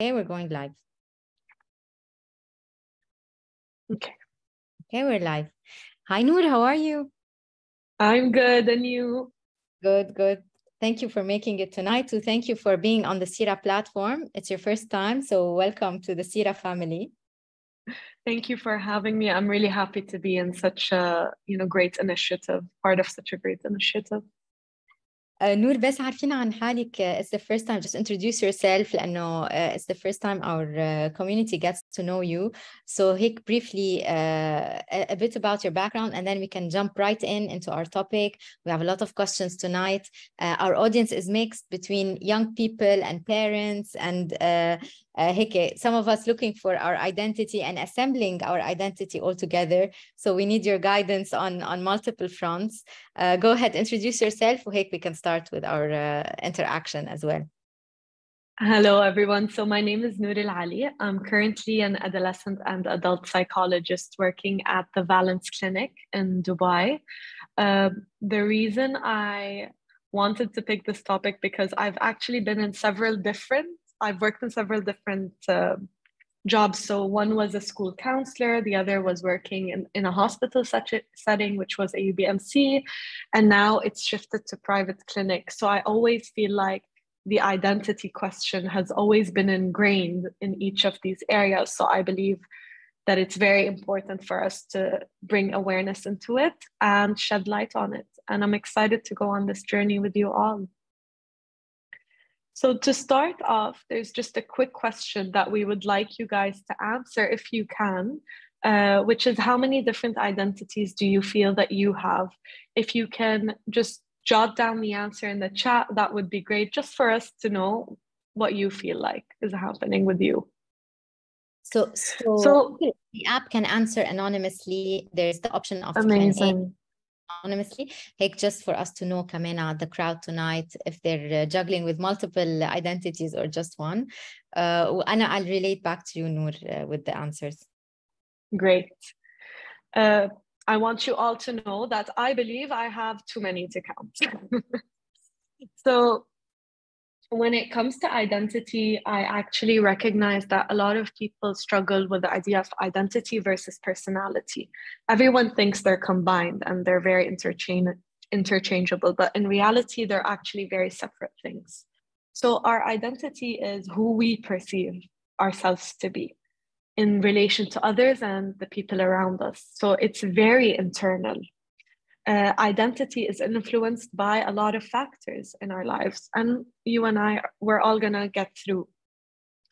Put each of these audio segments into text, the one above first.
Okay, we're going live. Okay, we're live. Hi, Noor, how are you? I'm good, and you? Good. Thank you for making it tonight. So thank you for being on the Sira platform. It's your first time, so welcome to the Sira family. Thank you for having me. I'm really happy to be in such a, great initiative, part of such a great initiative. نور بس عارفين عن حالك it's the first time just introduce yourself لأنه it's the first time our community gets to know you, so هيك briefly a bit about your background and then we can jump right into our topic. We have a lot of questions tonight. Our audience is mixed between young people and parents and هيك some of us looking for our identity and assembling our identity all together, so we need your guidance on multiple fronts. Go ahead, introduce yourself وهيك we can start with our interaction as well. Hello, everyone. So my name is Noor Al Ali. I'm currently an adolescent and adult psychologist working at the Valence Clinic in Dubai. The reason I wanted to pick this topic because I've actually been in I've worked in several different jobs. So one was a school counselor, the other was working in a hospital setting, which was a UBMC, and now it's shifted to private clinic. So I always feel like the identity question has always been ingrained in each of these areas. So I believe that it's very important for us to bring awareness into it and shed light on it. And I'm excited to go on this journey with you all. So to start off, there's just a quick question that we would like you guys to answer if you can, which is how many different identities do you feel that you have? If you can just jot down the answer in the chat, that would be great, just for us to know what you feel like is happening with you. So the app can answer anonymously. There's the option of amazing. Anonymously, هيك just for us to know كمان the crowd tonight if they're juggling with multiple identities or just one. وأنا I'll relate back to you, Noor, with the answers. Great. I want you all to know that I believe I have too many to count. So when it comes to identity, I actually recognize that a lot of people struggle with the idea of identity versus personality. Everyone thinks they're combined and they're very interchangeable, but in reality, they're actually very separate things. So our identity is who we perceive ourselves to be in relation to others and the people around us. So it's very internal. Identity is influenced by a lot of factors in our lives. And you and I, we're all going to get through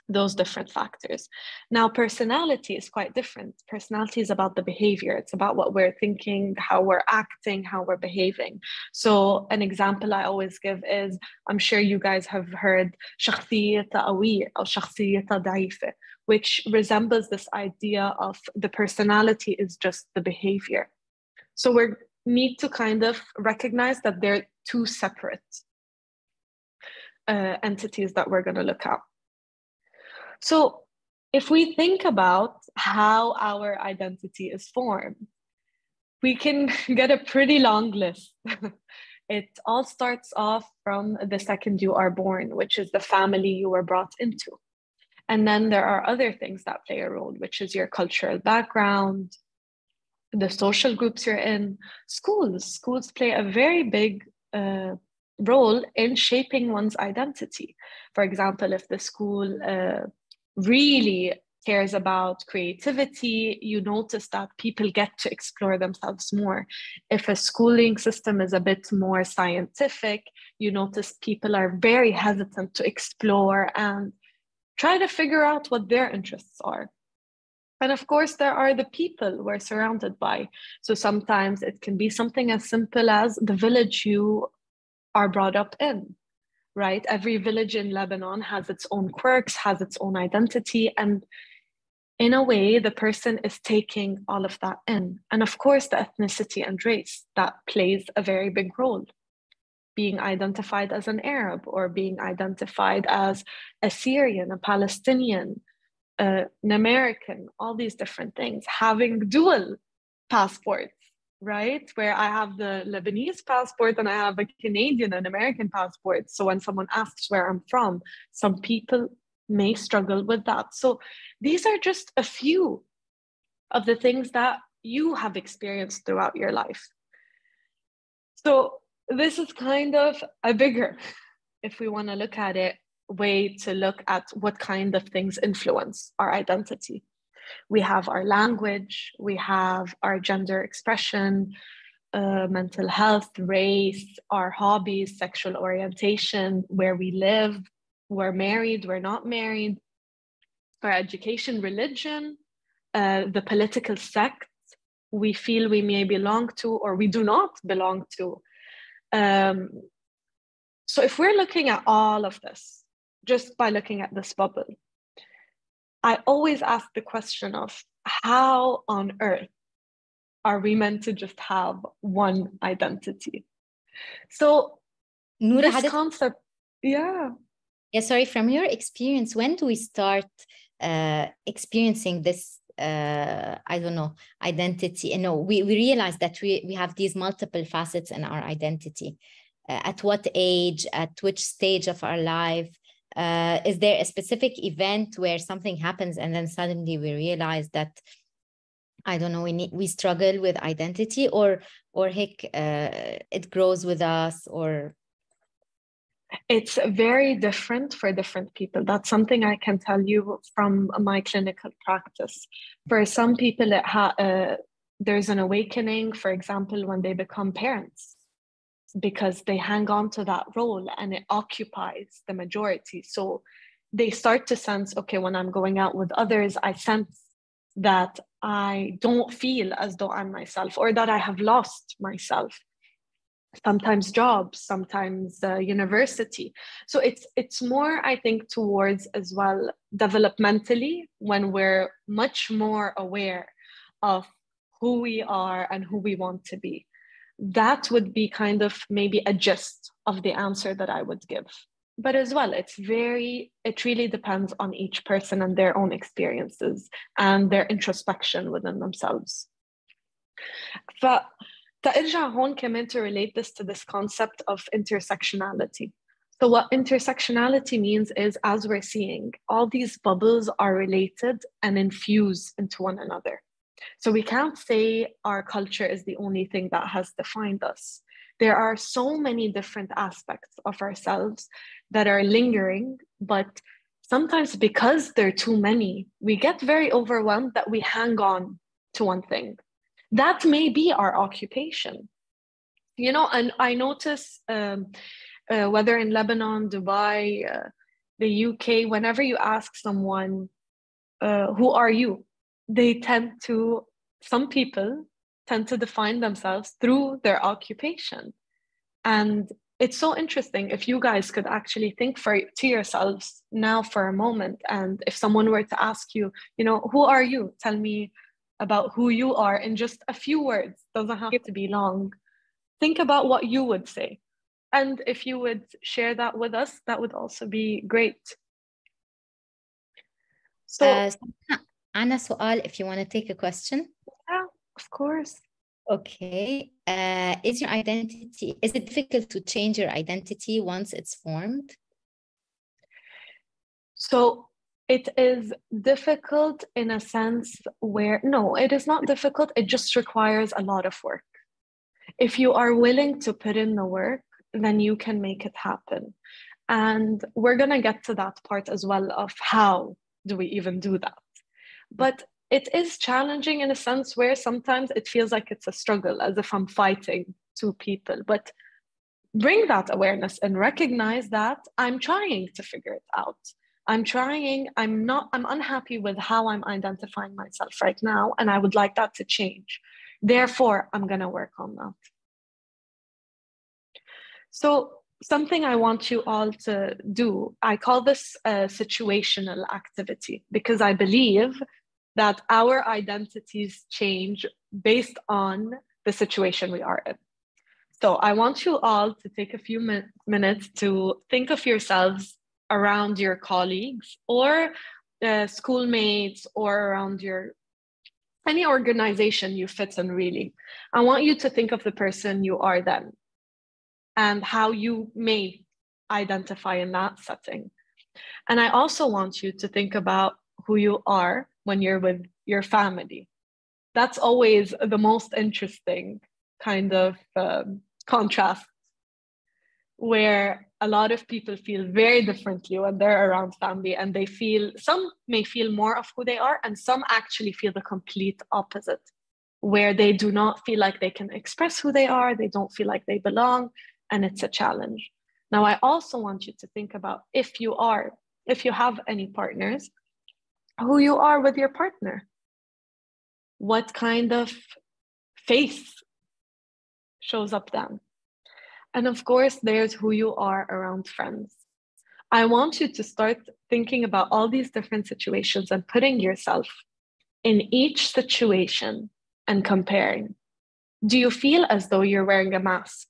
those different factors. Now, personality is quite different. Personality is about the behavior. It's about what we're thinking, how we're acting, how we're behaving. So an example I always give is, I'm sure you guys have heard شخصية قوية أو شخصية ضعيفة, which resembles this idea of the personality is just the behavior. So we need to kind of recognize that they're two separate entities that we're going to look at. So if we think about how our identity is formed, we can get a pretty long list. It all starts off from the second you are born, which is the family you were brought into. And then there are other things that play a role, which is your cultural background, the social groups you're in. Schools play a very big role in shaping one's identity. For example, if the school really cares about creativity, you notice that people get to explore themselves more. If a schooling system is a bit more scientific, you notice people are very hesitant to explore and try to figure out what their interests are. And of course, there are the people we're surrounded by. So sometimes it can be something as simple as the village you are brought up in, right? Every village in Lebanon has its own quirks, has its own identity. And in a way, the person is taking all of that in. And of course, the ethnicity and race, that plays a very big role. Being identified as an Arab or being identified as a Syrian, a Palestinian, an American, all these different things. Having dual passports, right? Where I have the Lebanese passport and I have a Canadian and American passport. So when someone asks where I'm from, some people may struggle with that. So these are just a few of the things that you have experienced throughout your life. So this is kind of a bigger, if we want to look at it, way to look at what kind of things influence our identity. We have our language, we have our gender expression, mental health, race, our hobbies, sexual orientation, where we live, we're married, we're not married, our education, religion, the political sect we feel we may belong to or we do not belong to. So if we're looking at all of this, just by looking at this bubble, I always ask the question of how on earth are we meant to just have one identity? So Noor, this concept, yeah. Yeah, sorry, from your experience, when do we start experiencing this, I don't know, identity? You know, we realize that we have these multiple facets in our identity. At what age, at which stage of our life? Is there a specific event where something happens and then suddenly we realize that, I don't know, we struggle with identity, or heck, it grows with us, or... It's very different for different people. That's something I can tell you from my clinical practice. For some people, there's an awakening, for example, when they become parents, because they hang on to that role and it occupies the majority. So they start to sense, okay, when I'm going out with others, I sense that I don't feel as though I'm myself, or that I have lost myself. Sometimes jobs, sometimes university. So it's more, I think, towards as well developmentally, when we're much more aware of who we are and who we want to be. That would be kind of maybe a gist of the answer that I would give. But as well, it really depends on each person and their own experiences and their introspection within themselves. ترجع هون كمان to relate this to this concept of intersectionality. So what intersectionality means is, as we're seeing, all these bubbles are related and infuse into one another. So we can't say our culture is the only thing that has defined us. There are so many different aspects of ourselves that are lingering, but sometimes because there are too many, we get very overwhelmed that we hang on to one thing. That may be our occupation. You know, and I notice whether in Lebanon, Dubai, the UK, whenever you ask someone, who are you? Some people tend to define themselves through their occupation. And it's so interesting if you guys could actually think to yourselves now for a moment. And if someone were to ask you, you know, who are you? Tell me about who you are in just a few words. Doesn't have to be long. Think about what you would say. And if you would share that with us, that would also be great. So Anna, سؤال, if you want to take a question. Yeah, of course. Okay. Is it difficult to change your identity once it's formed? So it is difficult in a sense where, no, it is not difficult. It just requires a lot of work. If you are willing to put in the work, then you can make it happen. And we're going to get to that part as well of how do we even do that. But it is challenging in a sense where sometimes it feels like it's a struggle, as if I'm fighting two people. But bring that awareness and recognize that I'm trying to figure it out. I'm unhappy with how I'm identifying myself right now, and I would like that to change. Therefore, I'm going to work on that. So something I want you all to do, I call this a situational activity, because I believe that our identities change based on the situation we are in. So I want you all to take a few minutes to think of yourselves around your colleagues or schoolmates, or around any organization you fit in, really. I want you to think of the person you are then and how you may identify in that setting. And I also want you to think about who you are when you're with your family. That's always the most interesting kind of contrast, where a lot of people feel very differently when they're around family, and they feel, some may feel more of who they are, and some actually feel the complete opposite, where they do not feel like they can express who they are, they don't feel like they belong, and it's a challenge. Now, I also want you to think about, if you have any partners, who you are with your partner. What kind of faith shows up then? And of course, there's who you are around friends. I want you to start thinking about all these different situations and putting yourself in each situation and comparing. Do you feel as though you're wearing a mask?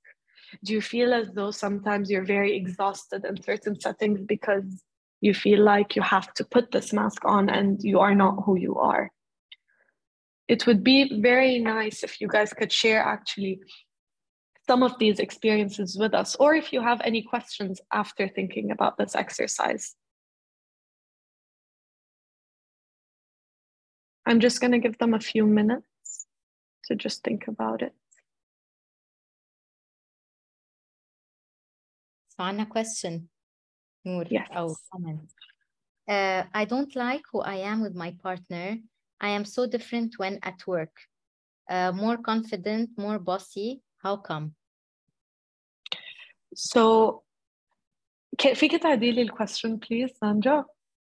Do you feel as though sometimes you're very exhausted in certain settings because you feel like you have to put this mask on and you are not who you are? It would be very nice if you guys could share actually some of these experiences with us, or if you have any questions after thinking about this exercise. I'm just going to give them a few minutes to just think about it. So, Anna, question. Noor, Yes. Comment. I don't like who I am with my partner. I am so different when at work. More confident, more bossy. How come? So, فيك تعيدي لي الquestion please, Sandra?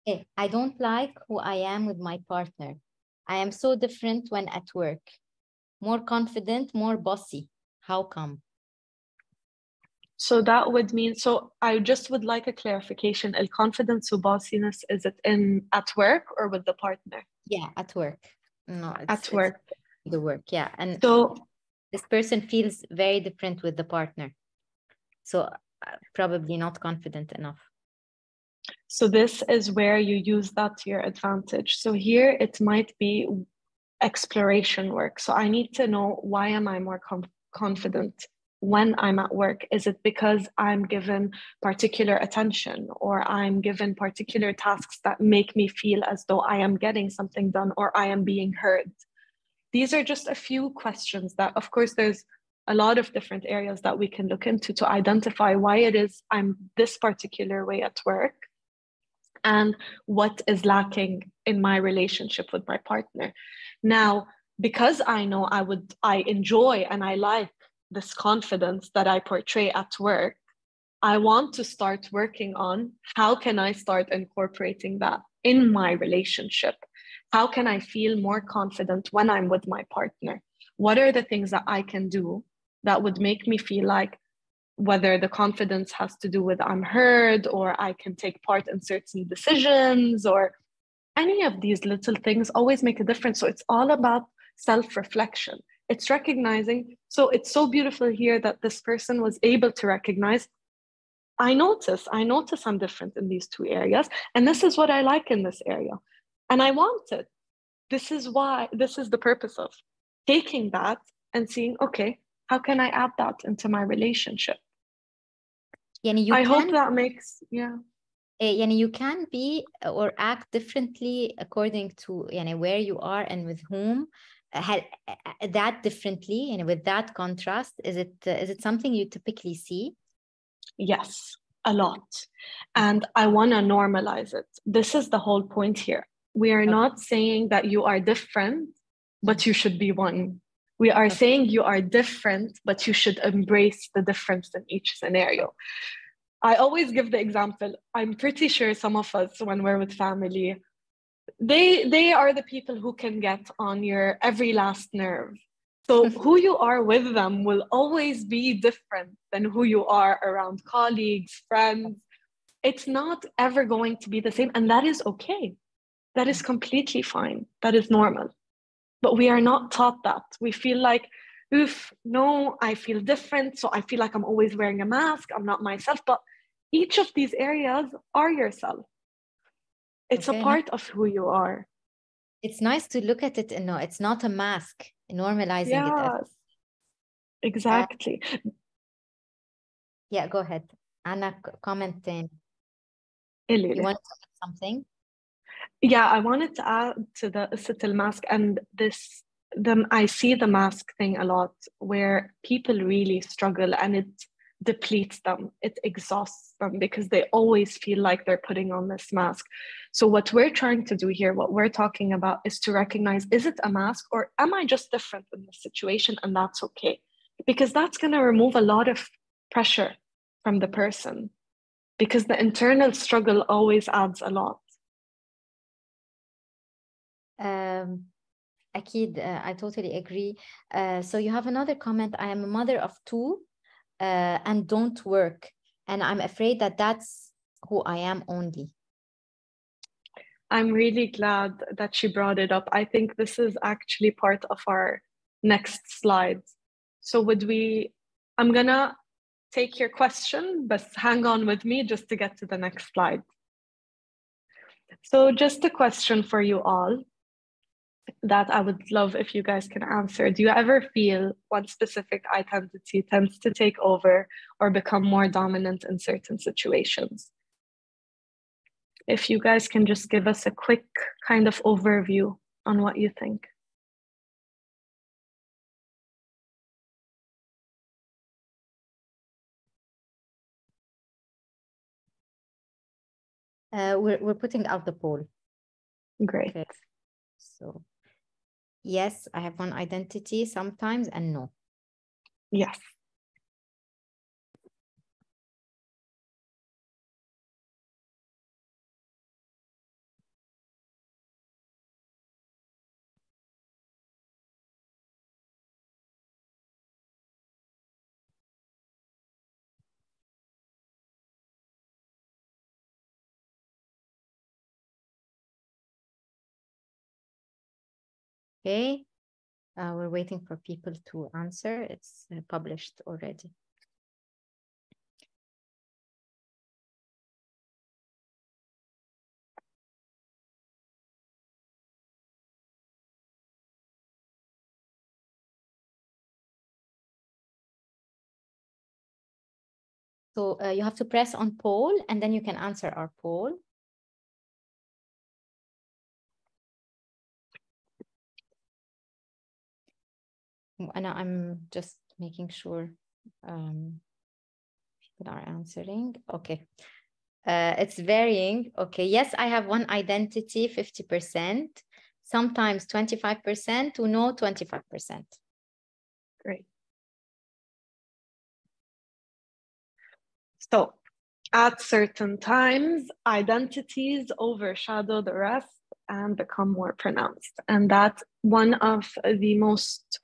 Okay. I don't like who I am with my partner. I am so different when at work. More confident, more bossy. How come? So that would mean, so I just would like a clarification. Confidence or bossiness, is it at work or with the partner? Yeah, at work. No, At work. The work, yeah. And so this person feels very different with the partner. So probably not confident enough. So this is where you use that to your advantage. So here it might be exploration work. So I need to know, why am I more confident when I'm at work? Is it because I'm given particular attention, or I'm given particular tasks that make me feel as though I am getting something done, or I am being heard? These are just a few questions that, of course, there's a lot of different areas that we can look into to identify why it is I'm this particular way at work, and what is lacking in my relationship with my partner. Now, because I know I enjoy and I like this confidence that I portray at work, I want to start working on, how can I start incorporating that in my relationship? How can I feel more confident when I'm with my partner? What are the things that I can do that would make me feel like, whether the confidence has to do with I'm heard, or I can take part in certain decisions, or any of these little things always make a difference. So it's all about self-reflection. It's recognizing. So it's so beautiful here that this person was able to recognize, I notice I'm different in these two areas, and this is what I like in this area, and I want it. This is the purpose of taking that and seeing, okay, how can I add that into my relationship? I hope that makes, yeah. You can be or act differently according to where you are and with whom. That differently, and with that contrast, is it something you typically see? Yes, a lot. And I want to normalize it. This is the whole point here. We are not saying that you are different, but you should be one. We are saying you are different, but you should embrace the difference in each scenario. I always give the example. I'm pretty sure some of us, when we're with family, they are the people who can get on your every last nerve. So who you are with them will always be different than who you are around colleagues, friends. It's not ever going to be the same. And that is okay. That is completely fine. That is normal. But we are not taught that. We feel like, oof, no, I feel different. So I feel like I'm always wearing a mask. I'm not myself. But each of these areas are yourself. It's a part of who you are. It's nice to look at it and no, it's not a mask, normalizing it. Exactly. Yeah, go ahead. Anna, comment then. You want to add something? Yeah, I wanted to add to the subtle mask and this. I see the mask thing a lot where people really struggle and it depletes them, it exhausts them because they always feel like they're putting on this mask. So, what we're trying to do here, what we're talking about, is to recognize, is it a mask or am I just different in this situation? And that's okay. Because that's going to remove a lot of pressure from the person because the internal struggle always adds a lot. أكيد, I totally agree. So you have another comment. I am a mother of two and don't work. And I'm afraid that that's who I am only. I'm really glad that she brought it up. I think this is actually part of our next slides. So I'm gonna take your question, but hang on with me just to get to the next slide. So just a question for you all that I would love if you guys can answer. Do you ever feel one specific identity tends to take over or become more dominant in certain situations? If you guys can just give us a quick kind of overview on what you think. We're putting out the poll. Great. Okay. So yes, I have one identity sometimes, and no. Yes. Okay. We're waiting for people to answer. It's published already. So you have to press on poll and then you can answer our poll. And I'm just making sure people are answering. Okay. It's varying. Okay. Yes, I have one identity, 50%. Sometimes 25%, to no, 25%. Great. So at certain times, identities overshadow the rest and become more pronounced. And that's one of the most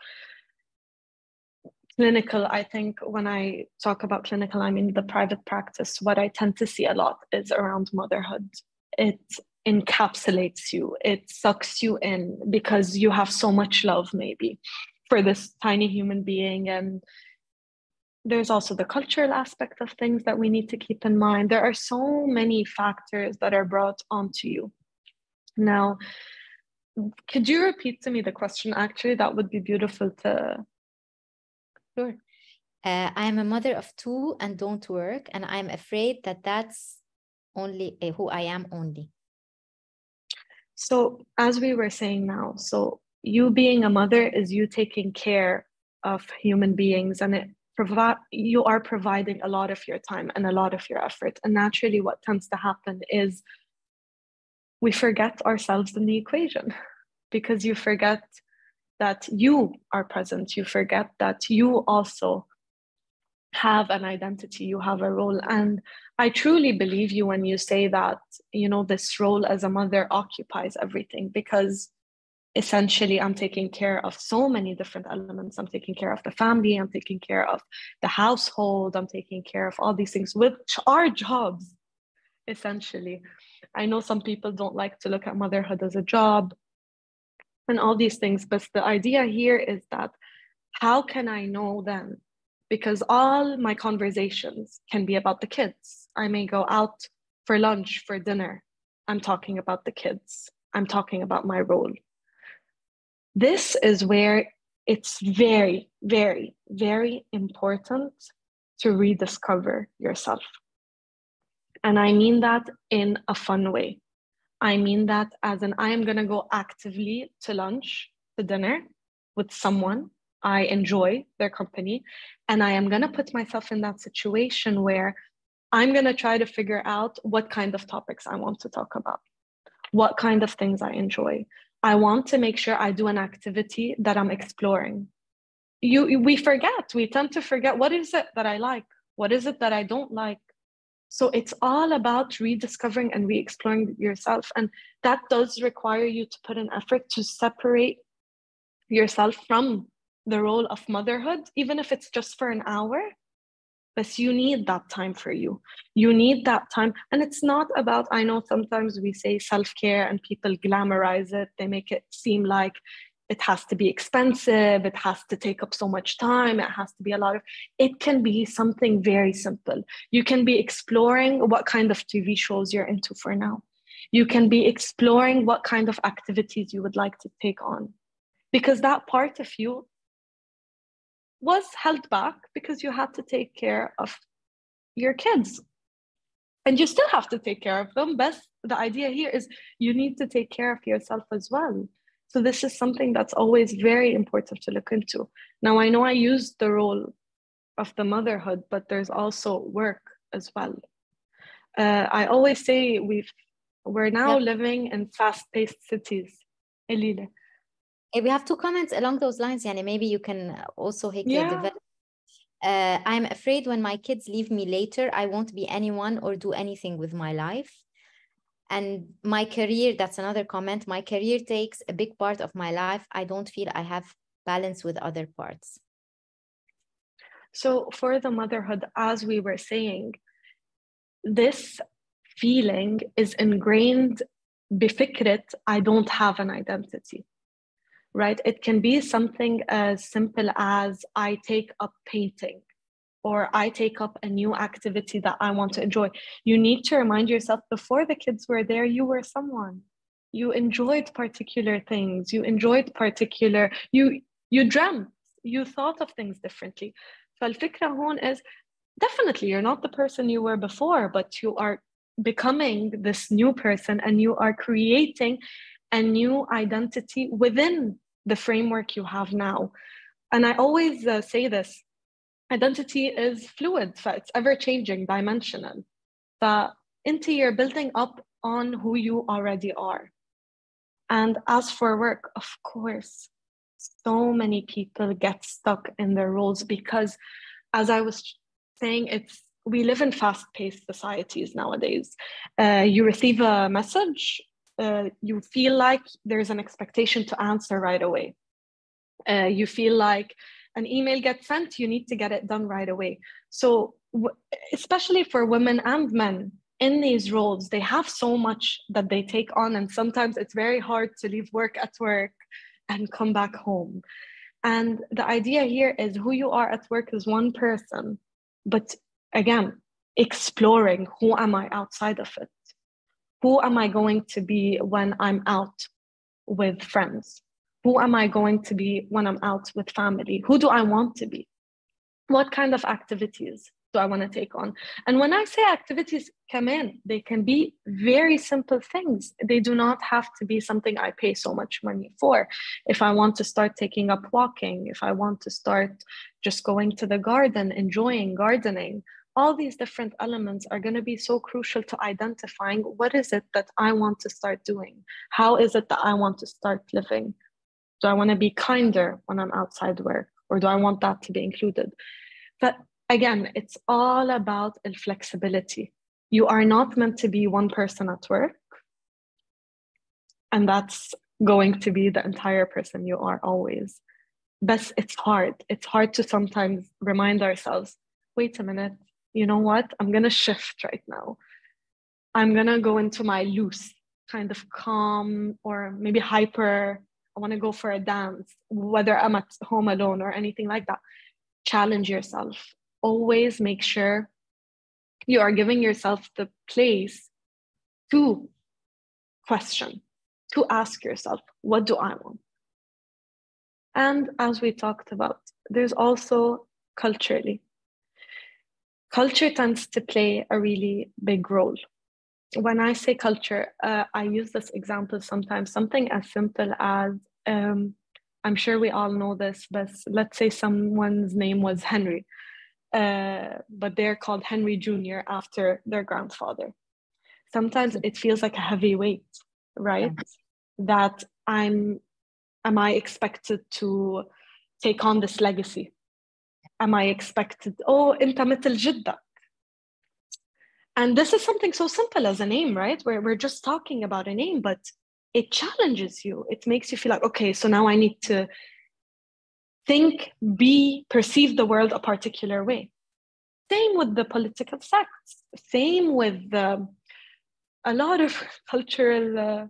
clinical, I think when I talk about clinical, I mean the private practice. What I tend to see a lot is around motherhood. It encapsulates you, it sucks you in because you have so much love, maybe, for this tiny human being. And there's also the cultural aspect of things that we need to keep in mind. There are so many factors that are brought onto you. Now, could you repeat to me the question? Actually, that would be beautiful to. Sure. I am a mother of two and don't work, and I'm afraid that that's only who I am only. So, as we were saying now, so you being a mother is you taking care of human beings, and you are providing a lot of your time and a lot of your effort. And naturally, what tends to happen is we forget ourselves in the equation because you forget that you are present. You forget that you also have an identity, you have a role. And I truly believe you when you say that, this role as a mother occupies everything, because essentially I'm taking care of so many different elements. I'm taking care of the family, I'm taking care of the household, I'm taking care of all these things, which are jobs, essentially. I know some people don't like to look at motherhood as a job and all these things, but the idea here is that how can I know then? Because all my conversations can be about the kids. I may go out for lunch, for dinner. I'm talking about the kids. I'm talking about my role. This is where it's very, very, very important to rediscover yourself. And I mean that in a fun way. I mean that as in I am going to go actively to lunch, to dinner with someone I enjoy their company. And I am going to put myself in that situation where I'm going to try to figure out what kind of topics I want to talk about, what kind of things I enjoy. I want to make sure I do an activity that I'm exploring. We forget, we tend to forget, what is it that I like? What is it that I don't like? So it's all about rediscovering and re-exploring yourself. And that does require you to put an effort to separate yourself from the role of motherhood, even if it's just for an hour. But you need that time for you. You need that time. And it's not about, I know sometimes we say self-care and people glamorize it. They make it seem like it has to be expensive. It has to take up so much time. It has to be a lot of, it can be something very simple. You can be exploring what kind of TV shows you're into for now. You can be exploring what kind of activities you would like to take on. Because that part of you was held back because you had to take care of your kids. And you still have to take care of them. But the idea here is you need to take care of yourself as well. So this is something that's always very important to look into. Now, I know I used the role of the motherhood, but there's also work as well. I always say we're now living in fast-paced cities. Elile. We have two comments along those lines. Yani maybe you can also develop. I'm afraid when my kids leave me later, I won't be anyone or do anything with my life. And my career, that's another comment. My career takes a big part of my life. I don't feel I have balance with other parts. So for the motherhood, as we were saying, this feeling is ingrained بفكرة I don't have an identity, right? It can be something as simple as I take up painting or I take up a new activity that I want to enjoy. You need to remind yourself before the kids were there, you were someone. You enjoyed particular things. You enjoyed particular, you dreamt, you thought of things differently. فالفكرة هون is definitely you're not the person you were before, but you are becoming this new person and you are creating a new identity within the framework you have now. And I always say this, identity is fluid, it's ever changing, dimensional. But into you're building up on who you already are. And as for work, of course, so many people get stuck in their roles because, as I was saying, we live in fast-paced societies nowadays. You receive a message, you feel like there's an expectation to answer right away. You feel like an email gets sent, you need to get it done right away. So especially for women and men in these roles, they have so much that they take on, and sometimes it's very hard to leave work at work and come back home. And the idea here is who you are at work is one person, but again, exploring who am I outside of it? Who am I going to be when I'm out with friends? Who am I going to be when I'm out with family? Who do I want to be? What kind of activities do I want to take on? And when I say activities come in, they can be very simple things. They do not have to be something I pay so much money for. If I want to start taking up walking, if I want to start just going to the garden, enjoying gardening, all these different elements are going to be so crucial to identifying what is it that I want to start doing? How is it that I want to start living? Do I want to be kinder when I'm outside work? Or do I want that to be included? But again, it's all about flexibility. You are not meant to be one person at work, and that's going to be the entire person you are always. But it's hard. It's hard to sometimes remind ourselves, wait a minute, you know what? I'm going to shift right now. I'm going to go into my loose, kind of calm or maybe hyper. I want to go for a dance, whether I'm at home alone or anything like that. Challenge yourself. Always make sure you are giving yourself the place to question, to ask yourself, what do I want? And as we talked about, there's also culturally. culture tends to play a really big role. When I say culture, I use this example sometimes, something as simple as, I'm sure we all know this, but let's say someone's name was Henry, but they're called Henry Jr. after their grandfather. Sometimes it feels like a heavy weight, right? That am I expected to take on this legacy? Am I expected, oh, أنت مثل جدك. And this is something so simple as a name, right? Where we're just talking about a name, but it challenges you. It makes you feel like, okay, so now I need to think, perceive the world a particular way. Same with the political sects. Same with a lot of cultural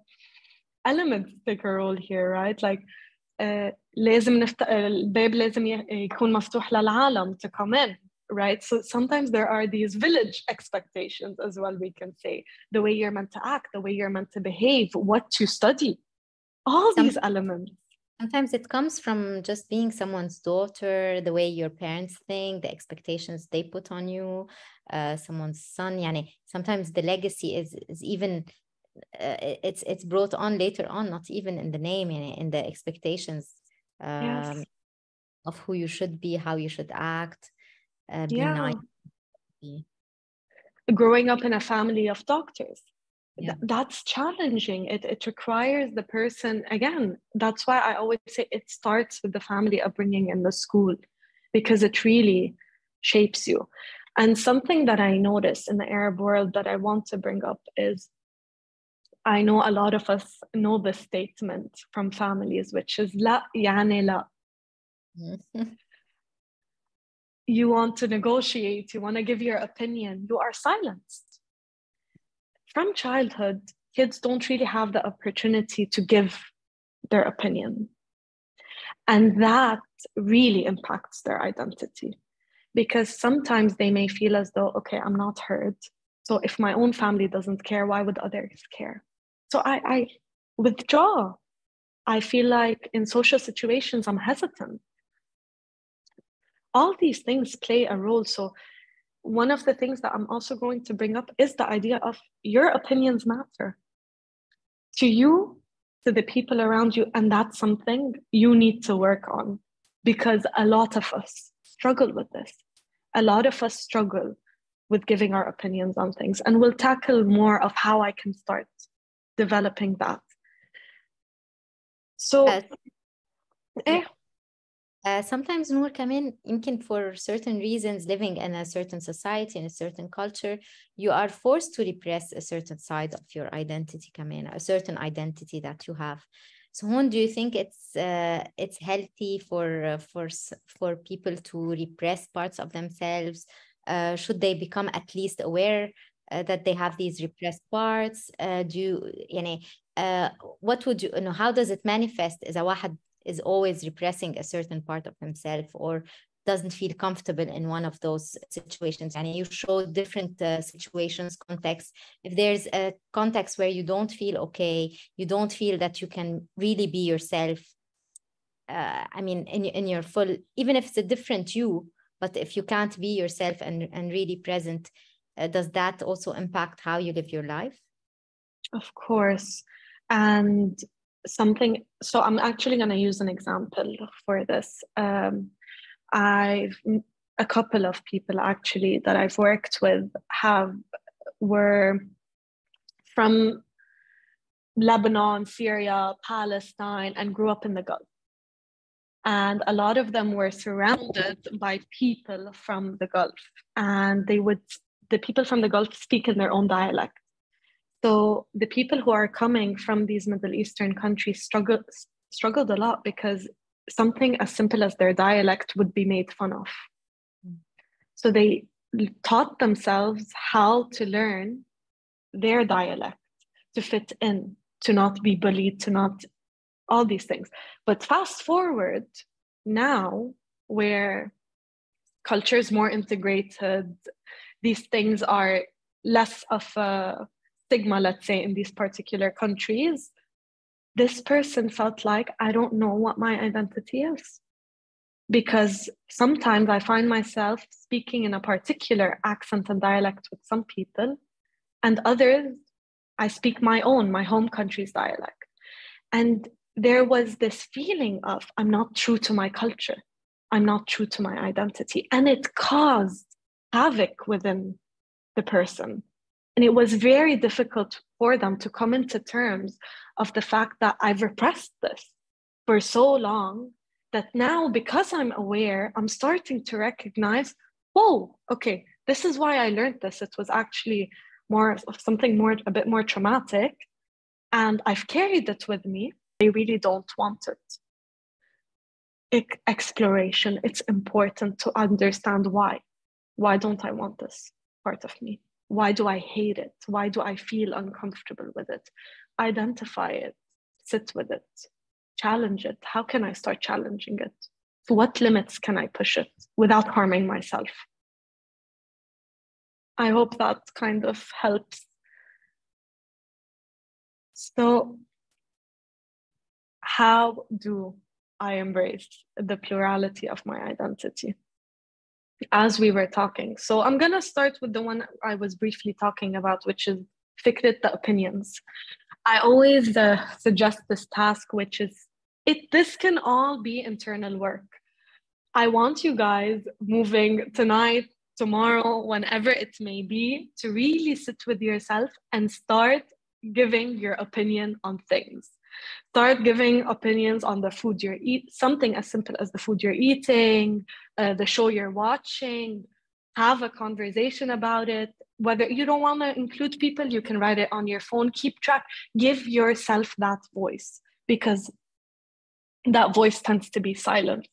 elements take a role here, right? Like لازم الباب لازم يكون مفتوح للعالم to come in, right? So sometimes there are these village expectations as well, we can say. The way you're meant to act, the way you're meant to behave, what to study, all these elements. Sometimes it comes from just being someone's daughter, the way your parents think, the expectations they put on you, someone's son. Yani, sometimes the legacy is even it's brought on later on, not even in the name, in the expectations Yes. of who you should be, how you should act, be Yeah. nice. Growing up in a family of doctors. Yeah. That's challenging. It requires the person, again, that's why I always say it starts with the family upbringing in the school, because it really shapes you. And something that I notice in the Arab world that I want to bring up is, I know a lot of us know the statement from families, which is لا يعني لا. You want to negotiate, you want to give your opinion, you are silenced. From childhood, kids don't really have the opportunity to give their opinion. And that really impacts their identity, because sometimes they may feel as though, okay, I'm not heard. So if my own family doesn't care, why would others care? So I withdraw. I feel like in social situations, I'm hesitant. All these things play a role. So one of the things that I'm also going to bring up is the idea of your opinions matter to you, to the people around you. And that's something you need to work on, because a lot of us struggle with this. A lot of us struggle with giving our opinions on things. And we'll tackle more of how I can start developing that. So, sometimes Noor كمان يمكن for certain reasons, living in a certain society, in a certain culture, you are forced to repress a certain side of your identity كمان, a certain identity that you have. So Hoon, do you think it's healthy for people to repress parts of themselves? Should they become at least aware that they have these repressed parts? What would you know? How does it manifest إذا واحد is always repressing a certain part of himself or doesn't feel comfortable in one of those situations? And you show different situations, contexts. If there's a context where you don't feel okay, you don't feel that you can really be yourself, I mean, in your full, even if it's a different you, but if you can't be yourself and really present, does that also impact how you live your life? Of course. And so I'm actually going to use an example for this. A couple of people actually that I've worked with were from Lebanon, Syria, Palestine, and grew up in the Gulf. And a lot of them were surrounded by people from the Gulf, and the people from the Gulf speak in their own dialect. So the people who are coming from these Middle Eastern countries struggled a lot, because something as simple as their dialect would be made fun of. So they taught themselves how to learn their dialect to fit in, to not be bullied, to not all these things. But fast forward now, where culture is more integrated, these things are less of a stigma, let's say, in these particular countries, this person felt like, I don't know what my identity is. because sometimes I find myself speaking in a particular accent and dialect with some people, and others, I speak my home country's dialect. And there was this feeling of, I'm not true to my culture. I'm not true to my identity. And it caused havoc within the person. And it was very difficult for them to come into terms of the fact that I've repressed this for so long, that now, because I'm aware, I'm starting to recognize, whoa, okay, this is why I learned this. It was actually more of something more, a bit more traumatic. And I've carried it with me. I really don't want it. Exploration, it's important to understand why. Why don't I want this part of me? Why do I hate it? Why do I feel uncomfortable with it? Identify it, sit with it, challenge it. How can I start challenging it? To what limits can I push it without harming myself? I hope that kind of helps. So, how do I embrace the plurality of my identity? As we were talking. So I'm going to start with the one I was briefly talking about, which is fikret, the opinions. I always suggest this task, which is, this can all be internal work. I want you guys moving tonight, tomorrow, whenever it may be, to really sit with yourself and start giving your opinion on things. Start giving opinions on the food you're eating, something as simple as the food you're eating, the show you're watching. Have a conversation about it. Whether you don't want to include people, you can write it on your phone. Keep track. Give yourself that voice, because that voice tends to be silent,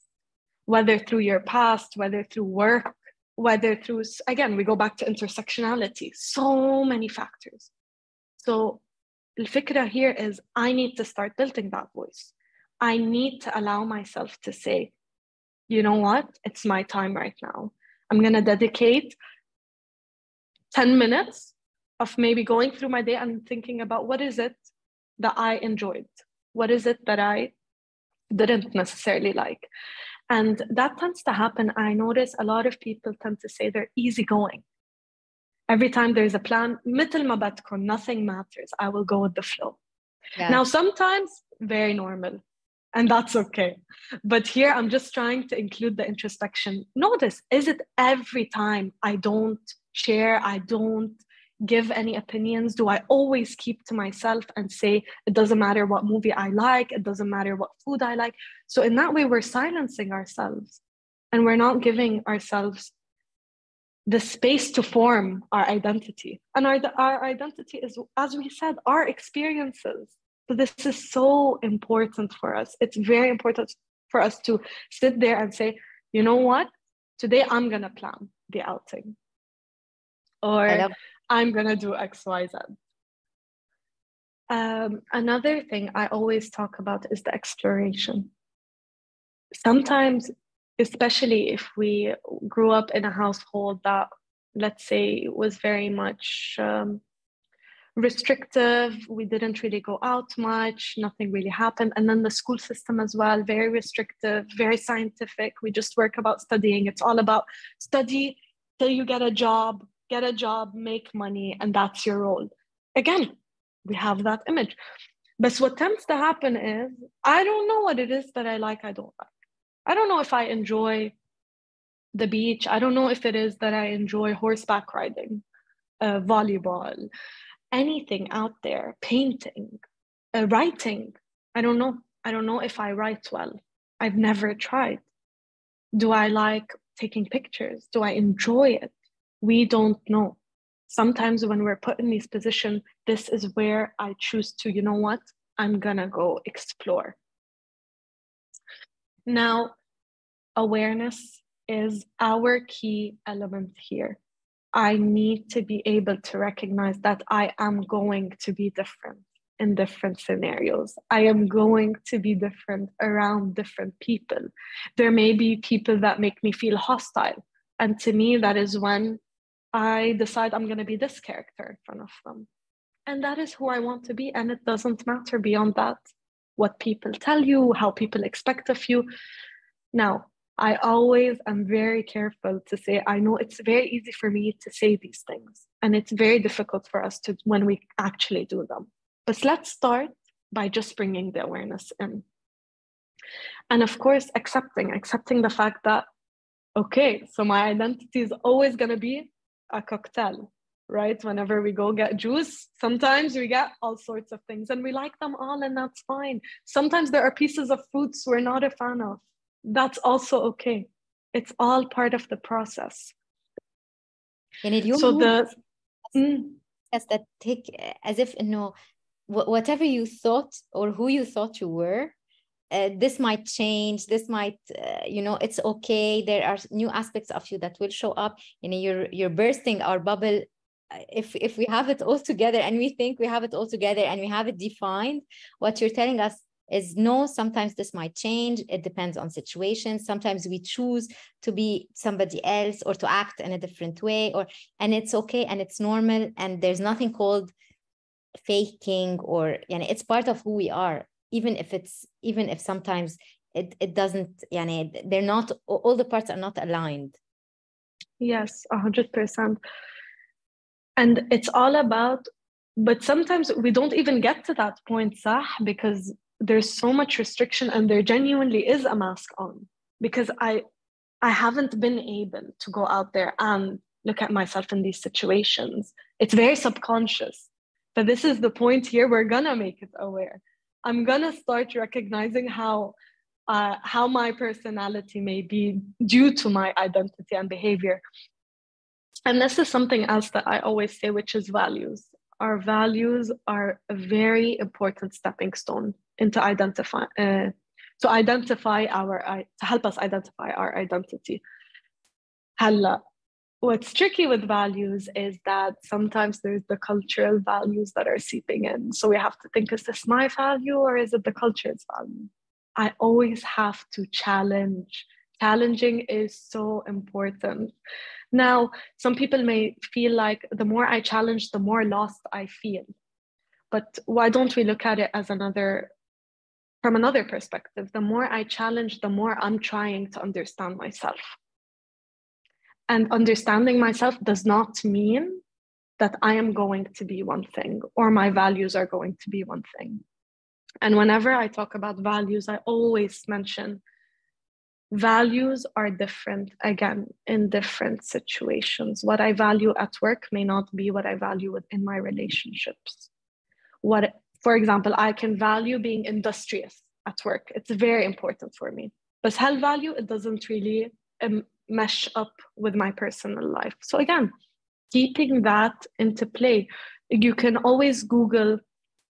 whether through your past, whether through work, whether through, again, we go back to intersectionality, so many factors. So الفكرة here is, I need to start building that voice. I need to allow myself to say, you know what? It's my time right now. I'm going to dedicate 10 minutes of maybe going through my day and thinking about, what is it that I enjoyed? What is it that I didn't necessarily like? And that tends to happen. I notice a lot of people tend to say they're easygoing. Every time there's a plan, مثل ما بدكم, nothing matters. I will go with the flow. Yeah. Now, sometimes very normal, and that's okay. But here I'm just trying to include the introspection. Notice, is it every time I don't share, I don't give any opinions? Do I always keep to myself and say, it doesn't matter what movie I like, it doesn't matter what food I like? So in that way, we're silencing ourselves, and we're not giving ourselves the space to form our identity. And our identity is, as we said, our experiences. So this is so important for us. It's very important for us to sit there and say, you know what? Today I'm going to plan the outing. Or I'm going to do X, Y, Z. Another thing I always talk about is the exploration. Sometimes, especially if we grew up in a household that, let's say, was very much restrictive, we didn't really go out much, nothing really happened. And then the school system as well, very restrictive, very scientific. We just work about studying. It's all about study till you get a job, make money, and that's your role. Again, we have that image. But what tends to happen is, I don't know what it is that I like, I don't like. I don't know if I enjoy the beach. I don't know if it is that I enjoy horseback riding, volleyball, anything out there, painting, writing. I don't know. I don't know if I write well. I've never tried. Do I like taking pictures? Do I enjoy it? We don't know. Sometimes when we're put in these positions, this is where I choose to, you know what? I'm gonna go explore. Now, awareness is our key element here. I need to be able to recognize that I am going to be different in different scenarios. I am going to be different around different people. There may be people that make me feel hostile. And to me, that is when I decide I'm going to be this character in front of them. And that is who I want to be. And it doesn't matter beyond that what people tell you, how people expect of you. Now, I always am very careful to say, I know it's very easy for me to say these things, and it's very difficult for us to when we actually do them. But let's start by just bringing the awareness in. And of course, accepting the fact that, okay, so my identity is always going to be a cocktail, right? Whenever we go get juice, sometimes we get all sorts of things and we like them all, and that's fine. Sometimes there are pieces of fruits we're not a fan of. That's also okay. It's all part of the process. يعني اليوم So نور the that take as if إنه whatever you thought or who you thought you were, this might change, this might, it's okay. There are new aspects of you that will show up. You're bursting our bubble. If we have it all together and we think we have it all together and we have it defined, what you're telling us is no, sometimes this might change. It depends on situations. Sometimes we choose to be somebody else or to act in a different way, and it's okay and it's normal, and there's nothing called faking, or it's part of who we are, even if sometimes it doesn't, they're not, all the parts are not aligned. Yes, 100%. And it's all about, but sometimes we don't even get to that point, Sah, because there's so much restriction and there genuinely is a mask on. Because I haven't been able to go out there and look at myself in these situations. It's very subconscious. But this is the point here, we're gonna make it aware. I'm gonna start recognizing how my personality may be due to my identity and behavior. And this is something else that I always say, which is values. Our values are a very important stepping stone into to help us identify our identity. Halla. What's tricky with values is that sometimes there's the cultural values that are seeping in. So we have to think, is this my value or is it the culture's value? I always have to challenge. Challenging is so important. Now, some people may feel like the more I challenge, the more lost I feel. But why don't we look at it as from another perspective? The more I challenge, the more I'm trying to understand myself. And understanding myself does not mean that I am going to be one thing or my values are going to be one thing. And whenever I talk about values, I always mention values are different, again, in different situations. What I value at work may not be what I value within my relationships. For example, I can value being industrious at work. It's very important for me. But health value, it doesn't really mesh up with my personal life. So again, keeping that into play. You can always Google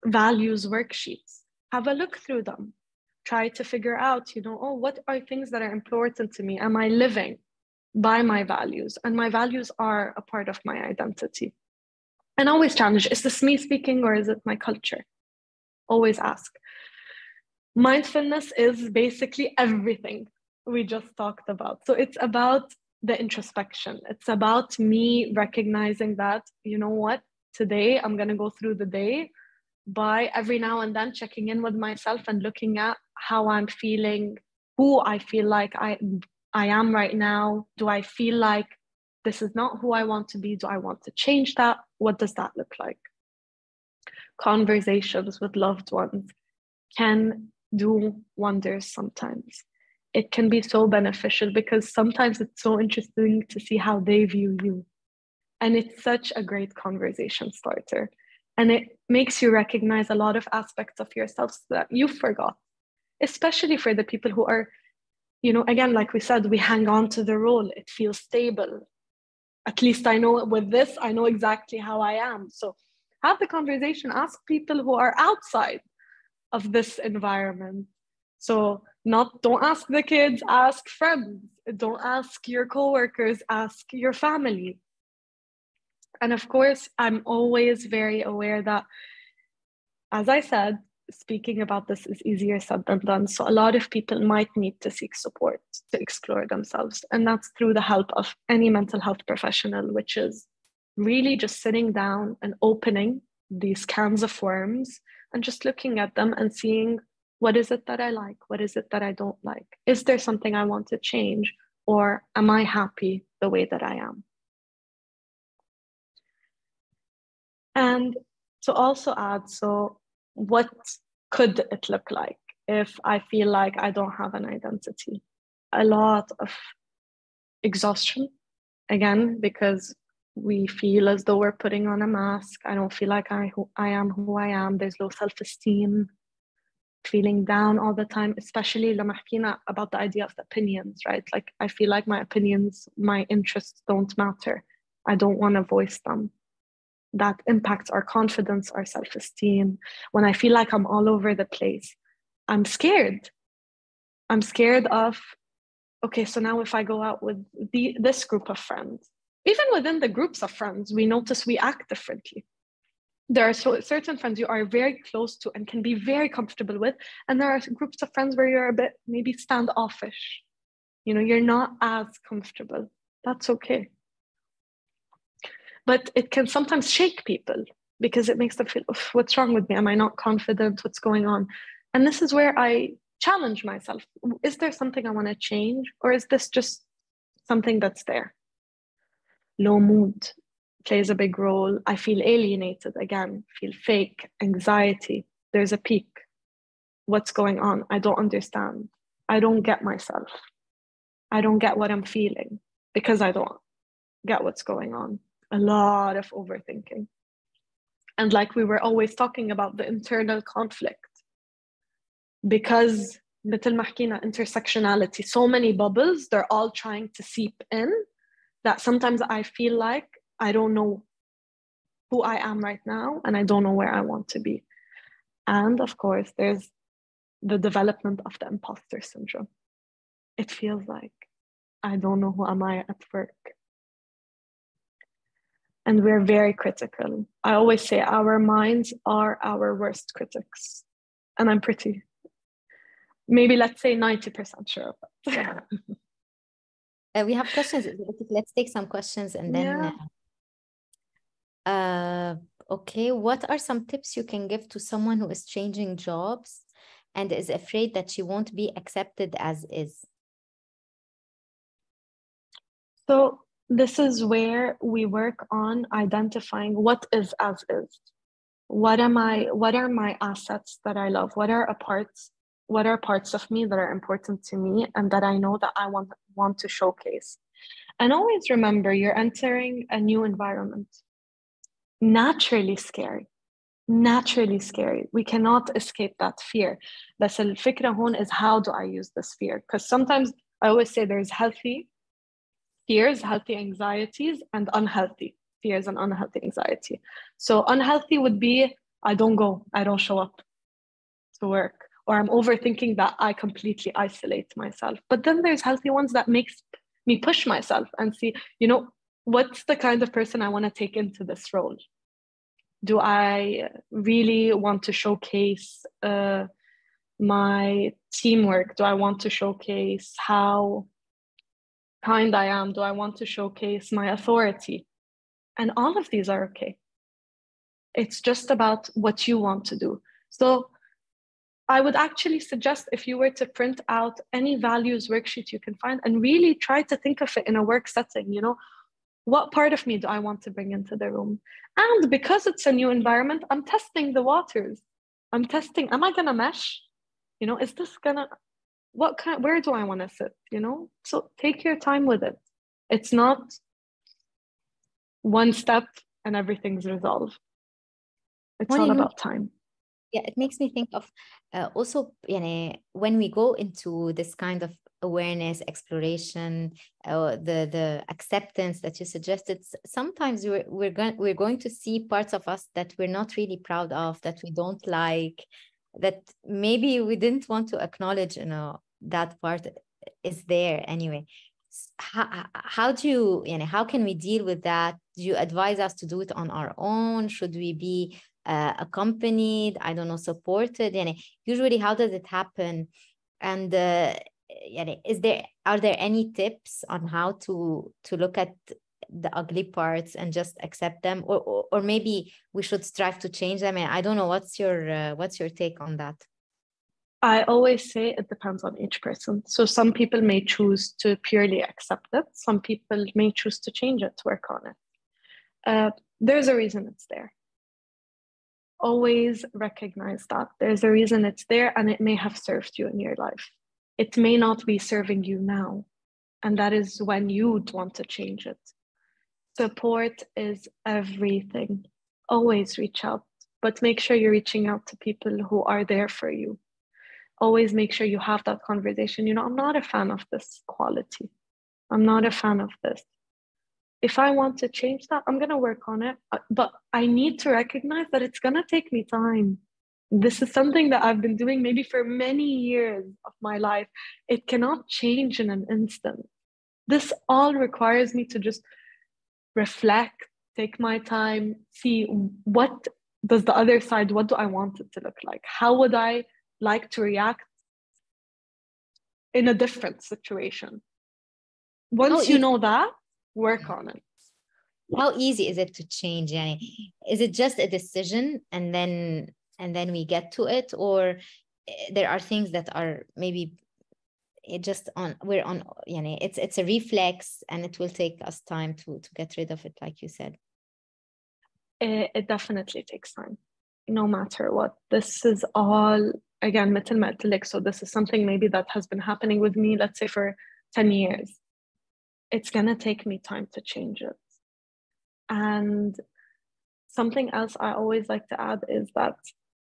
values worksheets. Have a look through them. Try to figure out, what are things that are important to me? Am I living by my values? And my values are a part of my identity. And always challenge, is this me speaking or is it my culture? Always ask. Mindfulness is basically everything we just talked about. So it's about the introspection. It's about me recognizing that, today I'm going to go through the day by every now and then checking in with myself and looking at how I'm feeling, who I feel like I am right now. Do I feel like this is not who I want to be? Do I want to change that? What does that look like? Conversations with loved ones can do wonders sometimes. It can be so beneficial because sometimes it's so interesting to see how they view you. And it's such a great conversation starter. And it makes you recognize a lot of aspects of yourself that you forgot, especially for the people who are, again, like we said, we hang on to the role. It feels stable. At least I know with this, I know exactly how I am. So have the conversation, ask people who are outside of this environment. So don't ask the kids, ask friends. Don't ask your coworkers, ask your family. And of course, I'm always very aware that, as I said, speaking about this is easier said than done. So a lot of people might need to seek support to explore themselves. And that's through the help of any mental health professional, which is really just sitting down and opening these cans of worms and just looking at them and seeing What is it that I like? What is it that I don't like? Is there something I want to change? Or am I happy the way that I am? And to also add, so what could it look like if I feel like I don't have an identity? A lot of exhaustion, again, because we feel as though we're putting on a mask. I don't feel like I am who I am. There's low self-esteem, feeling down all the time, especially لما حكينا about the idea of opinions, right? Like I feel like my opinions, my interests don't matter. I don't want to voice them. That impacts our confidence, our self-esteem. When I feel like I'm all over the place, I'm scared. I'm scared of, okay, so now if I go out with this group of friends, even within the groups of friends, we notice we act differently. There are certain friends you are very close to and can be very comfortable with. And there are groups of friends where you're a bit maybe standoffish. You know, you're not as comfortable. That's okay. But it can sometimes shake people because it makes them feel, what's wrong with me? Am I not confident? What's going on? And this is where I challenge myself. Is there something I want to change? Or is this just something that's there? Low mood plays a big role. I feel alienated again, feel fake, anxiety. There's a peak. What's going on? I don't understand. I don't get myself. I don't get what I'm feeling because I don't get what's going on. A lot of overthinking. And like we were always talking about the internal conflict, because مثل ما حكينا intersectionality, so many bubbles, they're all trying to seep in, that sometimes I feel like I don't know who I am right now and I don't know where I want to be. And of course, there's the development of the imposter syndrome. It feels like I don't know who am I at work. And we're very critical. I always say our minds are our worst critics. And I'm pretty, maybe let's say 90% sure of that. We have questions. Let's take some questions and then okay, what are some tips you can give to someone who is changing jobs and is afraid that she won't be accepted as is? So this is where we work on identifying what is as is. What are my assets that I love? What are parts of me that are important to me and that I know that I want to showcase? And always remember, you're entering a new environment. Naturally scary. We cannot escape that fear. بس الفكرة هون is how do I use this fear? Because sometimes I always say there's healthy fears, healthy anxieties, and unhealthy fears and unhealthy anxiety. So unhealthy would be, I don't show up to work, or I'm overthinking that I completely isolate myself. But then there's healthy ones that makes me push myself and see, what's the kind of person I want to take into this role? Do I really want to showcase my teamwork? Do I want to showcase how kind I am? Do I want to showcase my authority? And all of these are okay. It's just about what you want to do. So I would actually suggest, if you were to print out any values worksheet you can find and really try to think of it in a work setting, what part of me do I want to bring into the room? And because it's a new environment, I'm testing the waters. I'm testing, am I gonna mesh? Is this gonna, where do I want to sit? So take your time with it. It's not one step and everything's resolved. It's all about time. Yeah, it makes me think of also, when we go into this kind of awareness, exploration, the acceptance that you suggested, sometimes we're going to see parts of us that we're not really proud of, that we don't like, that maybe we didn't want to acknowledge, that part is there anyway. How do you, how can we deal with that? Do you advise us to do it on our own? Should we be accompanied, I don't know, supported? Usually how does it happen? And are there any tips on how to look at the ugly parts and just accept them, or maybe we should strive to change them? I don't know, what's your take on that? I always say it depends on each person. So some people may choose to purely accept it. Some people may choose to change it, to work on it. There's a reason it's there. Always recognize that there's a reason it's there, and it may have served you in your life. It may not be serving you now, and that is when you'd want to change it. Support is everything. Always reach out, but make sure you're reaching out to people who are there for you. Always make sure you have that conversation. I'm not a fan of this quality. I'm not a fan of this. If I want to change that, I'm going to work on it. But I need to recognize that it's going to take me time. This is something that I've been doing maybe for many years of my life. It cannot change in an instant. This all requires me to just reflect, take my time, see what does the other side, what do I want it to look like? How would I like to react in a different situation? Once you know that, work on it. How easy is it to change? Yani? Is it just a decision and then we get to it, or there are things that are maybe we're on, yani, it's a reflex and it will take us time to get rid of it, like you said? It definitely takes time, no matter what. This is all, again, مثل ما قلت لك, so this is something maybe that has been happening with me, let's say for 10 years. It's gonna take me time to change it. And something else I always like to add is that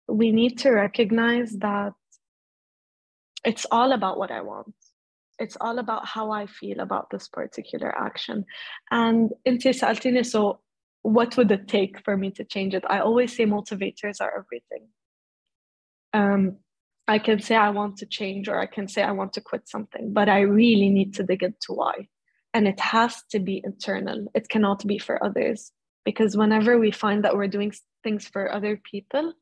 we need to recognize that it's all about what I want. It's all about how I feel about this particular action. And inti سألتيني, so what would it take for me to change it? I always say motivators are everything. I can say I want to change, or I can say I want to quit something, but I really need to dig into why. And it has to be internal. It cannot be for others. Because whenever we find that we're doing things for other people,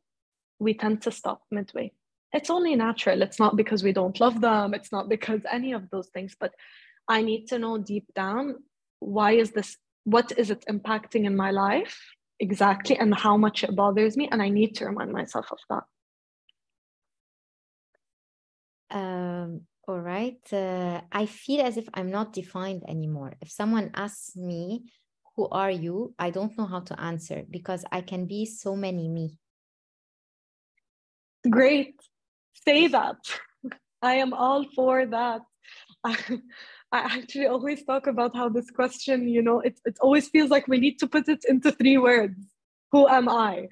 we tend to stop midway. It's only natural. It's not because we don't love them. It's not because any of those things. But I need to know deep down, why is this? What is it impacting in my life exactly, and how much it bothers me? And I need to remind myself of that. All right. I feel as if I'm not defined anymore. If someone asks me, who are you? I don't know how to answer because I can be so many me. Great. Say that. I am all for that. I actually always talk about how this question, it always feels like we need to put it into 3 words. Who am I?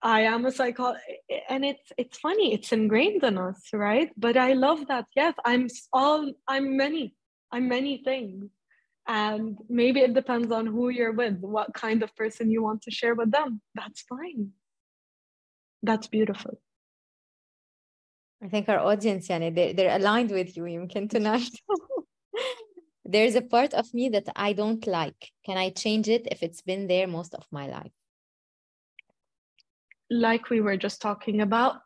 I am a psychologist, and it's funny, it's ingrained in us, right? But I love that. Yes, I'm many things. And maybe it depends on who you're with, what kind of person you want to share with them. That's fine. That's beautiful. I think our audience, yani, they're aligned with you, يمكن tonight. There's a part of me that I don't like. Can I change it if it's been there most of my life? Like we were just talking about,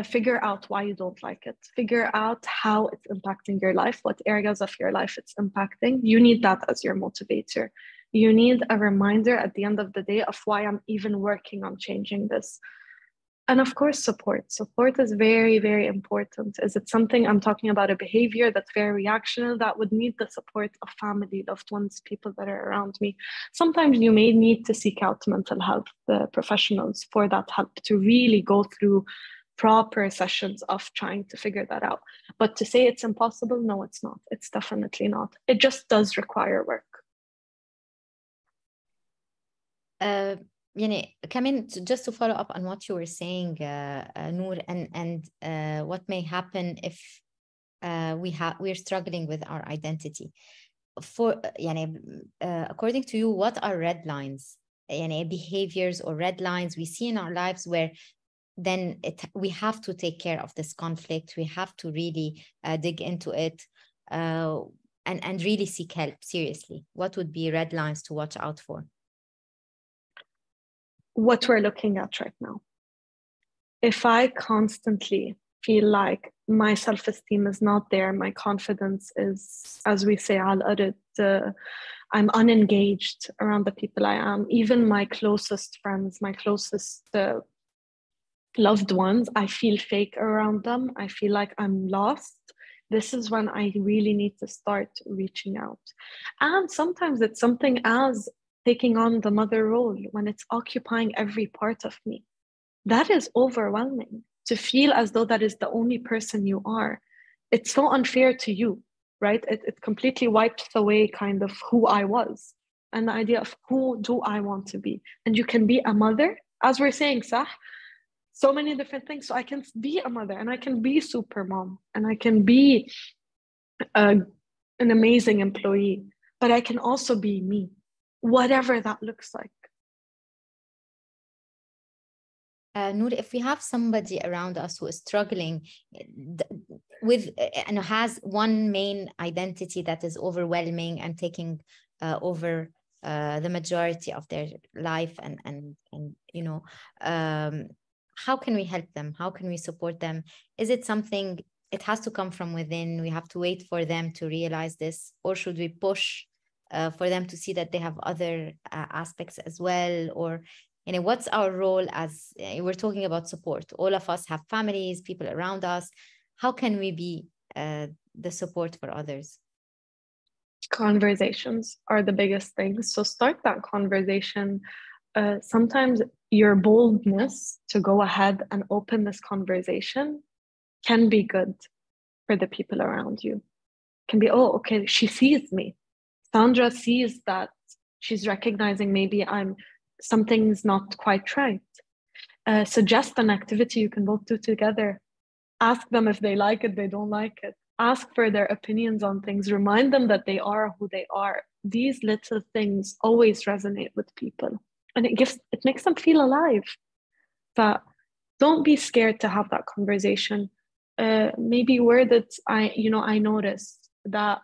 figure out why you don't like it. Figure out how it's impacting your life, what areas of your life it's impacting. You need that as your motivator. You need a reminder at the end of the day of why I'm even working on changing this. And of course, support. Support is very, very important. Is it something I'm talking about, a behavior that's very reactional, that would need the support of family, loved ones, people that are around me? Sometimes you may need to seek out mental health professionals for that help, to really go through proper sessions of trying to figure that out. But to say it's impossible, no, it's not. It's definitely not. It just does require work. Kamin, just to follow up on what you were saying, Noor, and what may happen if we're struggling with our identity. According to you, what are red lines? Behaviors or red lines we see in our lives where then we have to take care of this conflict. We have to really dig into it and really seek help seriously. What would be red lines to watch out for? What we're looking at right now. If I constantly feel like my self-esteem is not there, my confidence is, as we say, I'm unengaged around the people I am, even my closest friends, my closest loved ones, I feel fake around them. I feel like I'm lost. This is when I really need to start reaching out. And sometimes it's something as taking on the mother role when it's occupying every part of me. That is overwhelming to feel as though that is the only person you are. It's so unfair to you, right? It completely wipes away kind of who I was and the idea of who do I want to be. And you can be a mother, as we're saying, Sah, so many different things. So I can be a mother and I can be super mom and I can be an amazing employee, but I can also be me, whatever that looks like. Noor, if we have somebody around us who is struggling with and has one main identity that is overwhelming and taking over the majority of their life, and you know, how can we help them? How can we support them? Is it something it has to come from within? We have to wait for them to realize this, or should we push for them to see that they have other aspects as well? Or what's our role as we're talking about support? All of us have families, people around us. How can we be the support for others? Conversations are the biggest thing. So start that conversation. Sometimes your boldness to go ahead and open this conversation can be good for the people around you. Can be, oh, okay, she sees me. Sandra sees that she's recognizing maybe something's not quite right. Suggest an activity you can both do together. Ask them if they like it, they don't like it. Ask for their opinions on things. Remind them that they are who they are. These little things always resonate with people, and it makes them feel alive. But don't be scared to have that conversation. Maybe word it, I noticed that,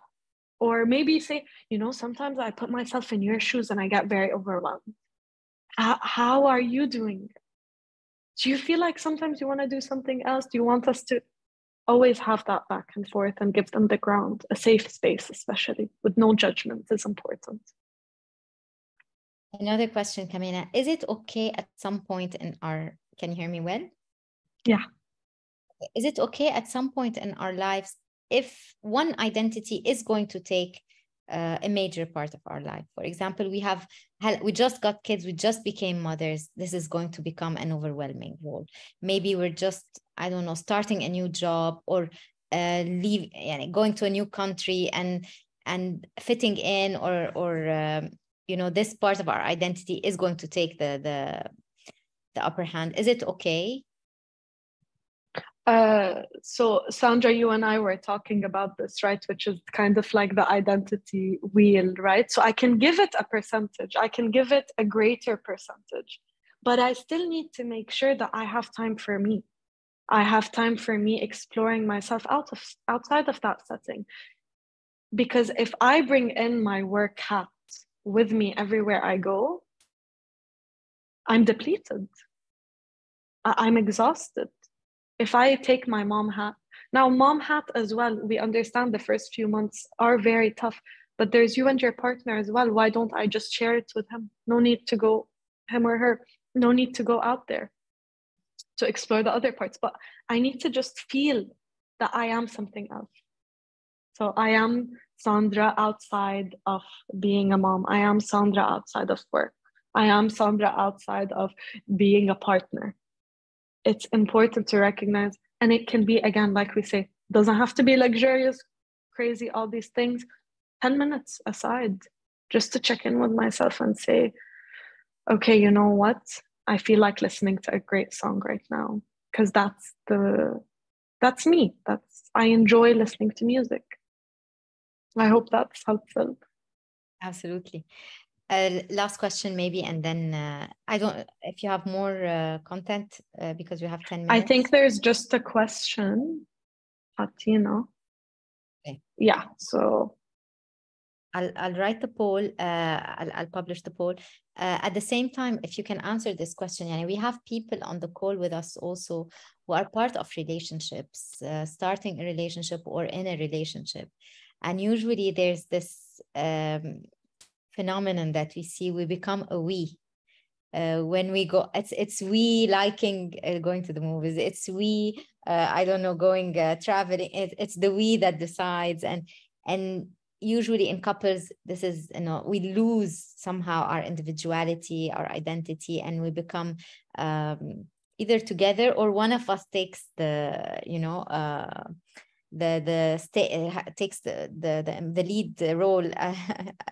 or maybe say, sometimes I put myself in your shoes and I get very overwhelmed. How are you doing? Do you feel like sometimes you want to do something else? Do you want us to always have that back and forth and give them the ground, a safe space, especially with no judgment is important. Another question, Kamina. Is it okay at some point can you hear me well? Yeah. Is it okay at some point in our lives if one identity is going to take a major part of our life? For example, we just got kids, we just became mothers. This is going to become an overwhelming role. Maybe we're just, I don't know, starting a new job, or going to a new country and fitting in, or this part of our identity is going to take the upper hand. Is it okay? So Sandra, you and I were talking about this, right? Which is kind of like the identity wheel, right? So I can give it a percentage, I can give it a greater percentage, but I still need to make sure that I have time for me. I have time for me exploring myself outside of that setting. Because if I bring in my work hat with me everywhere I go, I'm depleted. I'm exhausted. If I take my mom hat, now mom hat as well, we understand the first few months are very tough, but there's you and your partner as well. Why don't I just share it with him? No need to go, him or her, no need to go out there to explore the other parts, but I need to just feel that I am something else. So I am Sandra outside of being a mom. I am Sandra outside of work. I am Sandra outside of being a partner. It's important to recognize, and it can be, again, like we say, doesn't have to be luxurious, crazy, all these things. 10 minutes aside, just to check in with myself and say, okay, you know what? I feel like listening to a great song right now, because that's me. I enjoy listening to music. I hope that's helpful. Absolutely. Last question maybe, and then I don't, if you have more content, because we have 10 minutes. I think there's just a question, Fatina. Okay. Yeah, so I'll write the poll. I'll publish the poll. At the same time, if you can answer this question, and we have people on the call with us also who are part of relationships, starting a relationship or in a relationship, and usually there's this phenomenon that we see. We become a we. when we go, it's we liking going to the movies. It's we, I don't know, going traveling. It's the we that decides, and usually in couples, this is, you know, we lose somehow our individuality, our identity, and we become either together or one of us takes the, you know, takes the lead role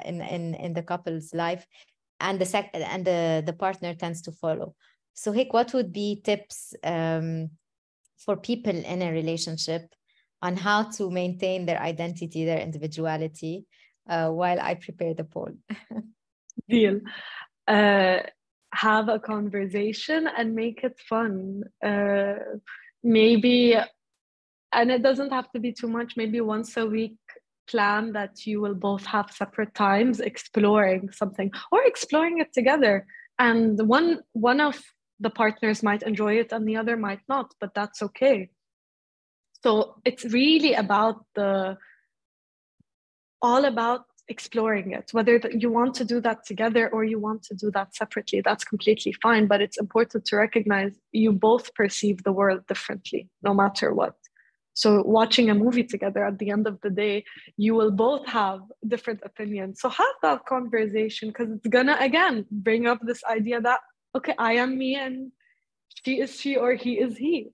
in the couple's life, and the partner tends to follow. So Hik, what would be tips for people in a relationship on how to maintain their identity, their individuality, while I prepare the poll? Deal. Have a conversation and make it fun. Maybe, and it doesn't have to be too much, maybe once a week plan that you will both have separate times exploring something or exploring it together. And one of the partners might enjoy it and the other might not, but that's okay. So it's really all about exploring it, whether you want to do that together or you want to do that separately. That's completely fine, but it's important to recognize you both perceive the world differently no matter what. So watching a movie together, at the end of the day, you will both have different opinions. So have that conversation, because it's gonna, again, bring up this idea that, okay, I am me and she is she or he is he.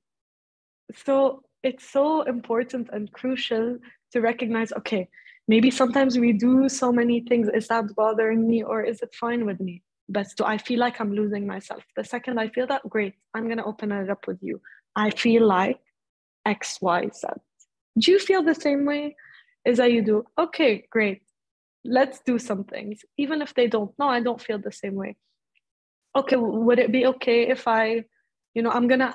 So it's so important and crucial to recognize, okay, maybe sometimes we do so many things. Is that bothering me or is it fine with me? But do I feel like I'm losing myself? The second I feel that, great, I'm going to open it up with you. I feel like X, Y, Z. Do you feel the same way? Is that you do? Okay, great. Let's do some things. Even if they don't, no, I don't feel the same way. Okay, would it be okay if I'm going to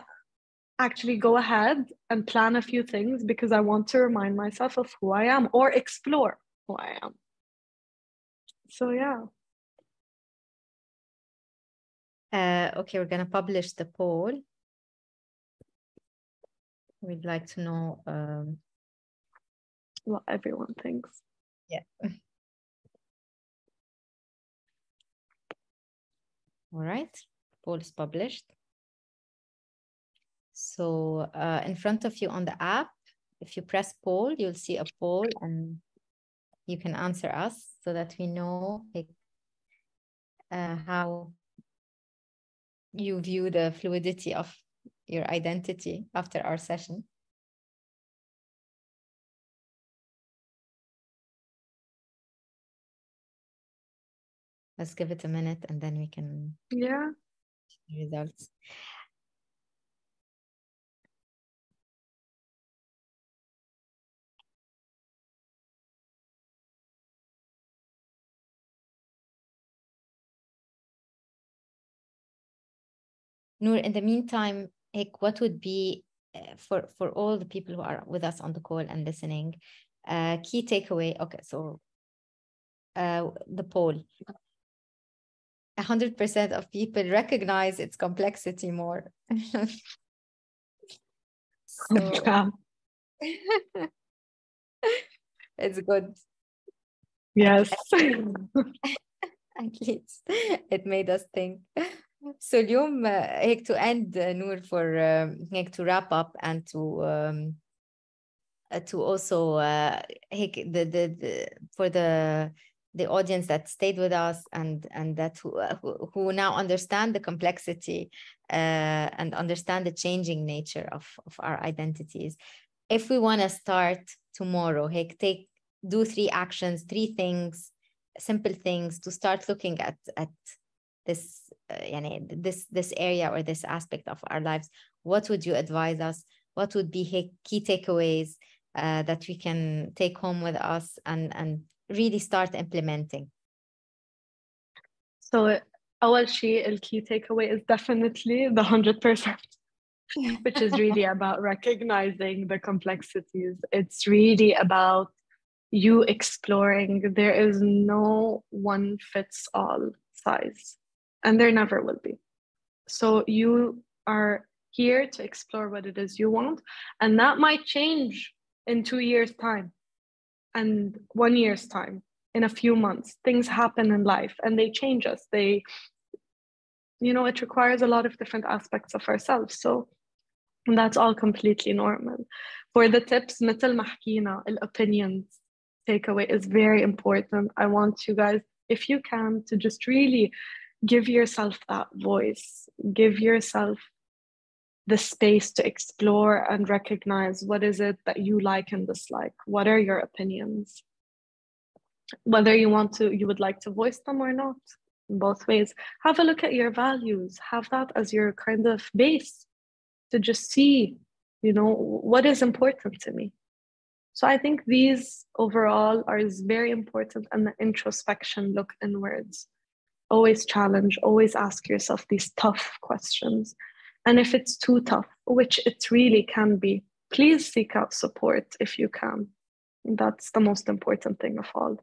actually go ahead and plan a few things because I want to remind myself of who I am or explore who I am. So yeah. Okay, we're gonna publish the poll. We'd like to know What everyone thinks. Yeah. All right, poll is published. So in front of you on the app, if you press poll, you'll see a poll and you can answer us so that we know how you view the fluidity of your identity after our session. Let's give it a minute and then we can see results. Noor, in the meantime, what would be for all the people who are with us on the call and listening, key takeaway? Okay, so the poll. 100% of people recognize its complexity more. So it's good. Yes. At least it made us think. So اليوم هيك to end نور for هيك to wrap up and to also هيك the for the audience that stayed with us and that who now understand the complexity and understand the changing nature of our identities. If we want to start tomorrow, هيك do 3 actions, 3 things, simple things to start looking at this this area or this aspect of our lives, what would you advise us? What would be key takeaways that we can take home with us and really start implementing? So أول شيء, the key takeaway is definitely the 100%, which is really about recognizing the complexities. It's really about you exploring. There is no one fits all size, and there never will be. So you are here to explore what it is you want, and that might change in 2 years' time and 1 year's time. In a few months, things happen in life and they change us. it requires a lot of different aspects of ourselves. So that's all completely normal. For the tips, مثل ما حكينا, opinions takeaway is very important. I want you guys, if you can, to just really give yourself that voice, give yourself the space to explore and recognize what is it that you like and dislike. What are your opinions? Whether you would like to voice them or not, in both ways. Have a look at your values. Have that as your kind of base to just see, what is important to me. So I think these overall are very important, and the introspection, look inwards. Always challenge, always ask yourself these tough questions. And if it's too tough, which it really can be, please seek out support if you can. That's the most important thing of all.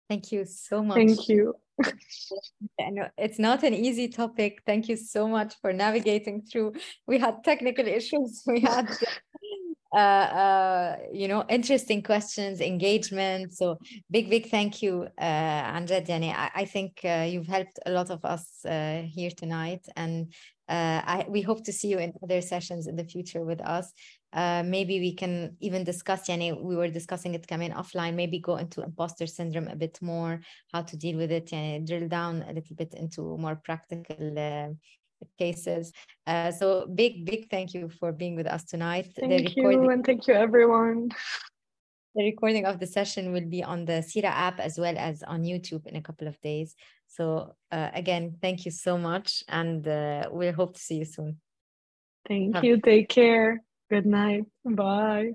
Thank you so much. Thank you. No, it's not an easy topic. Thank you so much for navigating through. We had technical issues. We had, interesting questions, engagement. So big thank you, Amjad. I think you've helped a lot of us here tonight, and we hope to see you in other sessions in the future with us. Maybe we can even discuss, we were discussing it coming offline, maybe go into imposter syndrome a bit more, how to deal with it, drill down a little bit into more practical cases. So big thank you for being with us tonight. Thank you, and thank you everyone. The recording of the session will be on the Sira app as well as on YouTube in a couple of days. So again, thank you so much, and we hope to see you soon. Thank you. Take care. Good night. Bye.